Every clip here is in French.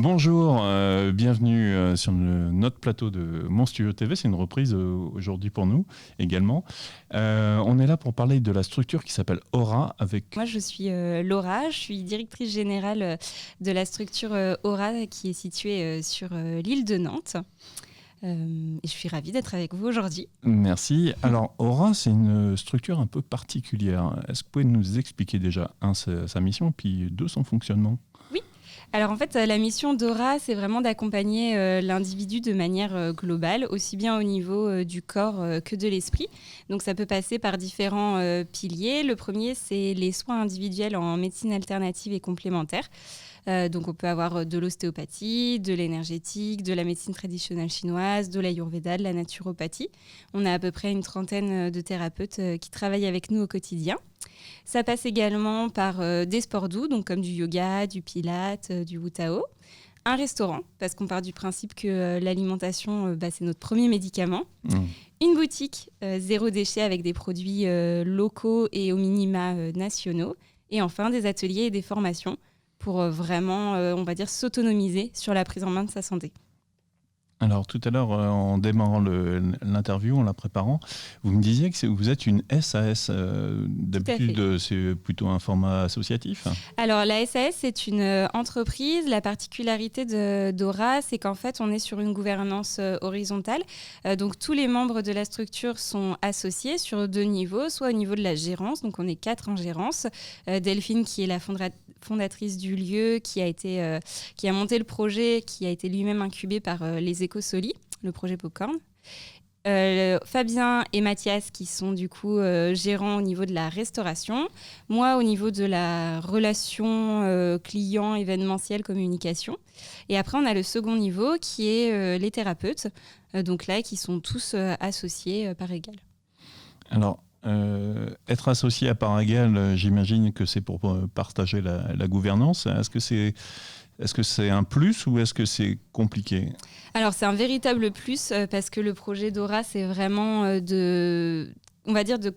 Bonjour, bienvenue sur notre plateau de Mon Studio TV. C'est une reprise aujourd'hui pour nous également. On est là pour parler de la structure qui s'appelle Aura. Moi, je suis Laura, je suis directrice générale de la structure Aura qui est située sur l'île de Nantes. Et je suis ravie d'être avec vous aujourd'hui. Merci. Alors, Aura, c'est une structure un peu particulière. Est-ce que vous pouvez nous expliquer déjà, sa mission, puis deux, son fonctionnement ? Oui. Alors en fait, la mission d'Aura, c'est vraiment d'accompagner l'individu de manière globale, aussi bien au niveau du corps que de l'esprit. Donc ça peut passer par différents piliers. Le premier, c'est les soins individuels en médecine alternative et complémentaire. Donc on peut avoir de l'ostéopathie, de l'énergétique, de la médecine traditionnelle chinoise, de l'ayurveda, de la naturopathie. On a à peu près une trentaine de thérapeutes qui travaillent avec nous au quotidien. Ça passe également par des sports doux, donc comme du yoga, du pilates, du wu tao. Un restaurant, parce qu'on part du principe que l'alimentation, c'est notre premier médicament. Une boutique zéro déchet avec des produits locaux et au minima nationaux. Et enfin, des ateliers et des formations pour vraiment, on va dire, s'autonomiser sur la prise en main de sa santé. Alors tout à l'heure, en démarrant l'interview, en la préparant, vous me disiez que vous êtes une SAS. D'habitude, c'est plutôt un format associatif. Alors la SAS, c'est une entreprise. La particularité d'Aura, c'est qu'en fait, on est sur une gouvernance horizontale. Donc tous les membres de la structure sont associés sur deux niveaux, soit au niveau de la gérance, donc on est 4 en gérance. Delphine, qui est la fondatrice du lieu, qui a monté le projet, qui a été lui-même incubé par les Écosoli, le projet Popcorn. Fabien et Mathias qui sont du coup gérants au niveau de la restauration, moi au niveau de la relation client, événementiel, communication. Et après on a le second niveau qui est les thérapeutes, donc là qui sont tous associés par égal. Alors, être associé à part égale, j'imagine que c'est pour partager la gouvernance. Est-ce que c'est un plus ou est-ce que c'est compliqué ? Alors c'est un véritable plus parce que le projet d'Aura, c'est vraiment de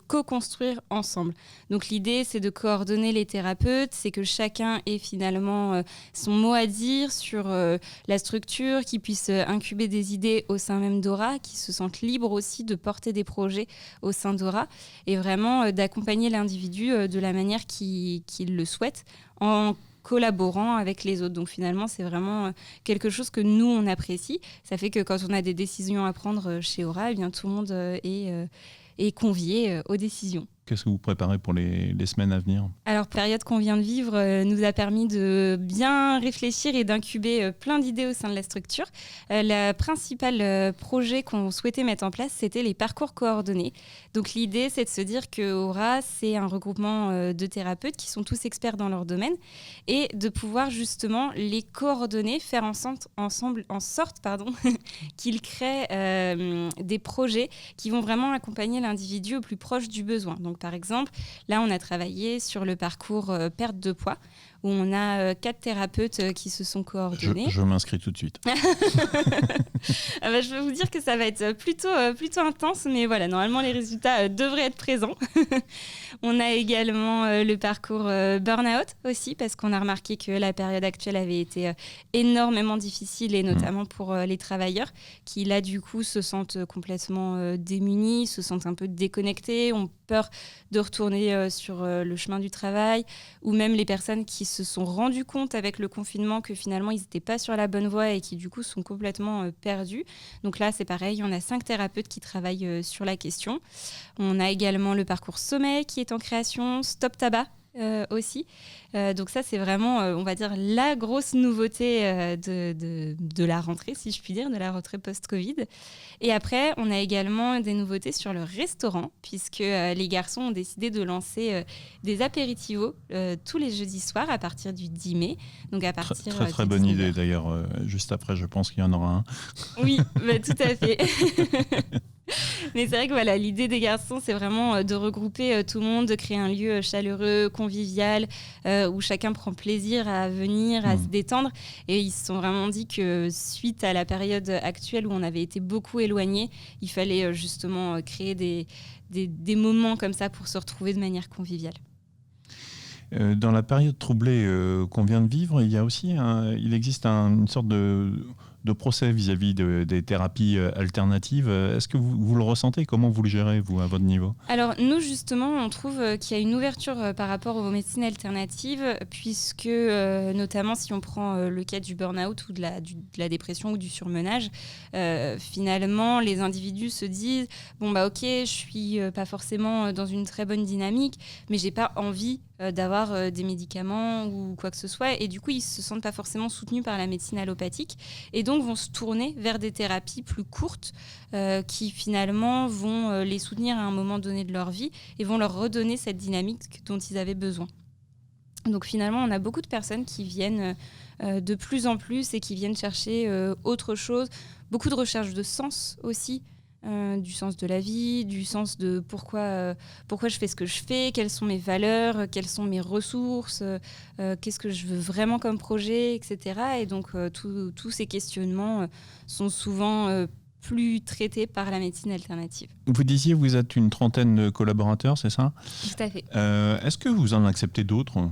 co-construire ensemble. Donc l'idée, c'est de coordonner les thérapeutes, c'est que chacun ait finalement son mot à dire sur la structure, qu'ils puissent incuber des idées au sein même d'Aura, qu'ils se sentent libres aussi de porter des projets au sein d'Aura et vraiment d'accompagner l'individu de la manière qu'il le souhaite en collaborant avec les autres. Donc finalement, c'est vraiment quelque chose que nous, on apprécie. Ça fait que quand on a des décisions à prendre chez Aura, eh bien, tout le monde est convié aux décisions. Qu'est-ce que vous préparez pour les semaines à venir ? Alors, période qu'on vient de vivre nous a permis de bien réfléchir et d'incuber plein d'idées au sein de la structure. Le principal projet qu'on souhaitait mettre en place, c'était les parcours coordonnés. Donc, l'idée, c'est de se dire que Aura, c'est un regroupement de thérapeutes qui sont tous experts dans leur domaine et de pouvoir justement les coordonner, faire en sorte qu'ils créent des projets qui vont vraiment accompagner l'individu au plus proche du besoin. Donc, par exemple, là, on a travaillé sur le parcours perte de poids, où on a 4 thérapeutes qui se sont coordonnés. Je m'inscris tout de suite. Je veux vous dire que ça va être plutôt intense, mais voilà, normalement, les résultats devraient être présents. On a également le parcours burn-out aussi, parce qu'on a remarqué que la période actuelle avait été énormément difficile, et notamment pour les travailleurs, qui là, du coup, se sentent complètement démunis, se sentent un peu déconnectés, ont peur de retourner sur le chemin du travail, ou même les personnes qui se sont rendues compte avec le confinement que finalement ils n'étaient pas sur la bonne voie et qui du coup sont complètement perdus. Donc là c'est pareil, on a 5 thérapeutes qui travaillent sur la question. On a également le parcours sommeil qui est en création, Stop Tabac aussi. Donc ça c'est vraiment on va dire la grosse nouveauté de la rentrée, si je puis dire, de la rentrée post-Covid. Et après on a également des nouveautés sur le restaurant, puisque les garçons ont décidé de lancer des apéritivos tous les jeudis soirs à partir du 10 mai. Donc à partir très bonne idée d'ailleurs, juste après je pense qu'il y en aura un. Oui, tout à fait. Mais c'est vrai que voilà, l'idée des garçons, c'est vraiment de regrouper tout le monde, de créer un lieu chaleureux, convivial, où chacun prend plaisir à venir, à se détendre. Et ils se sont vraiment dit que suite à la période actuelle où on avait été beaucoup éloignés, il fallait justement créer des moments comme ça pour se retrouver de manière conviviale. Dans la période troublée qu'on vient de vivre, il existe une sorte de procès vis-à-vis des thérapies alternatives. Est-ce que vous le ressentez? Comment vous le gérez, vous, à votre niveau? Alors nous, justement, on trouve qu'il y a une ouverture par rapport aux médecines alternatives, puisque notamment si on prend le cas du burn-out ou de la dépression ou du surmenage, finalement, les individus se disent « Bon, bah ok, je suis pas forcément dans une très bonne dynamique, mais j'ai pas envie d'avoir des médicaments ou quoi que ce soit. » Et du coup, ils se sentent pas forcément soutenus par la médecine allopathique et donc vont se tourner vers des thérapies plus courtes qui finalement vont les soutenir à un moment donné de leur vie et vont leur redonner cette dynamique dont ils avaient besoin. Donc finalement, on a beaucoup de personnes qui viennent de plus en plus et qui viennent chercher autre chose, beaucoup de recherche de sens aussi. Du sens de la vie, du sens de pourquoi je fais ce que je fais, quelles sont mes valeurs, quelles sont mes ressources, qu'est-ce que je veux vraiment comme projet, etc. Et donc tous ces questionnements sont souvent plus traités par la médecine alternative. Vous disiez vous êtes une trentaine de collaborateurs, c'est ça? Tout à fait. Est-ce que vous en acceptez d'autres?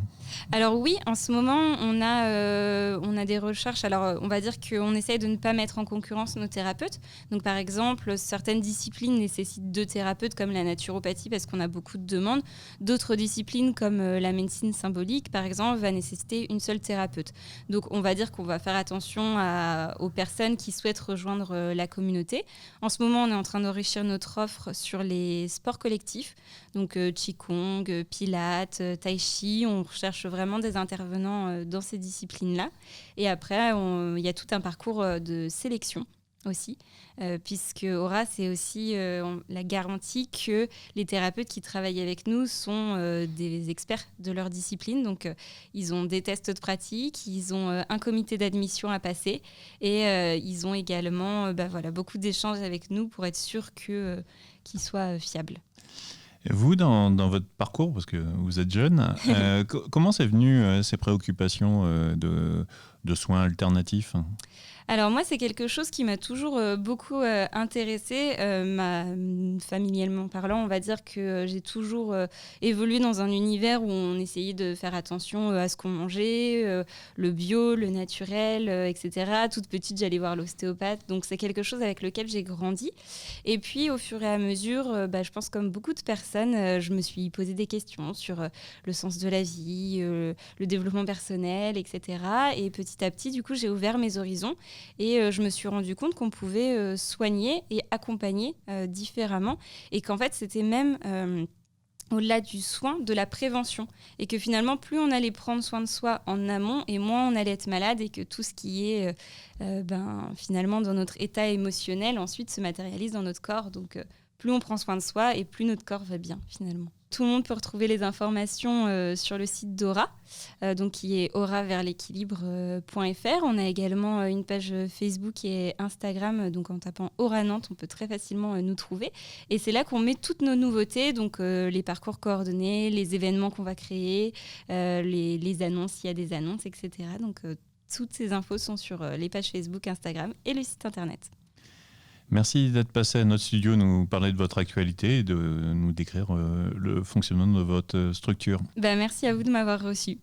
Alors oui, en ce moment, on a des recherches. Alors, on va dire qu'on essaye de ne pas mettre en concurrence nos thérapeutes. Donc, par exemple, certaines disciplines nécessitent 2 thérapeutes, comme la naturopathie, parce qu'on a beaucoup de demandes. D'autres disciplines, comme la médecine symbolique, par exemple, va nécessiter une seule thérapeute. Donc, on va dire qu'on va faire attention aux personnes qui souhaitent rejoindre la communauté. En ce moment, on est en train d'enrichir notre offre sur les sports collectifs. Donc, Qigong, Pilates, Tai Chi. On recherche vraiment des intervenants dans ces disciplines-là. Et après, il y a tout un parcours de sélection aussi, puisque Aura, c'est aussi la garantie que les thérapeutes qui travaillent avec nous sont des experts de leur discipline. Donc, ils ont des tests de pratique, ils ont un comité d'admission à passer et ils ont également beaucoup d'échanges avec nous pour être sûrs qu'ils soient fiables. Et vous, dans votre parcours, parce que vous êtes jeune, comment c'est venu ces préoccupations de soins alternatifs? Alors moi, c'est quelque chose qui m'a toujours beaucoup intéressée. Familialement parlant, on va dire que j'ai toujours évolué dans un univers où on essayait de faire attention à ce qu'on mangeait, le bio, le naturel, etc. Toute petite, j'allais voir l'ostéopathe. Donc c'est quelque chose avec lequel j'ai grandi. Et puis au fur et à mesure, je pense comme beaucoup de personnes, je me suis posé des questions sur le sens de la vie, le développement personnel, etc. Et petit à petit, du coup, j'ai ouvert mes horizons. Et je me suis rendu compte qu'on pouvait soigner et accompagner différemment et qu'en fait, c'était même au-delà du soin, de la prévention. Et que finalement, plus on allait prendre soin de soi en amont et moins on allait être malade et que tout ce qui est finalement dans notre état émotionnel ensuite se matérialise dans notre corps. Donc, plus on prend soin de soi et plus notre corps va bien finalement. Tout le monde peut retrouver les informations sur le site d'Aura, donc qui est auraversl'équilibre.fr. On a également une page Facebook et Instagram, donc en tapant Aura Nantes, on peut très facilement nous trouver. Et c'est là qu'on met toutes nos nouveautés, donc les parcours coordonnés, les événements qu'on va créer, les annonces, s'il y a des annonces, etc. Donc toutes ces infos sont sur les pages Facebook, Instagram et le site internet. Merci d'être passé à notre studio, nous parler de votre actualité et de nous décrire le fonctionnement de votre structure. Merci à vous de m'avoir reçu.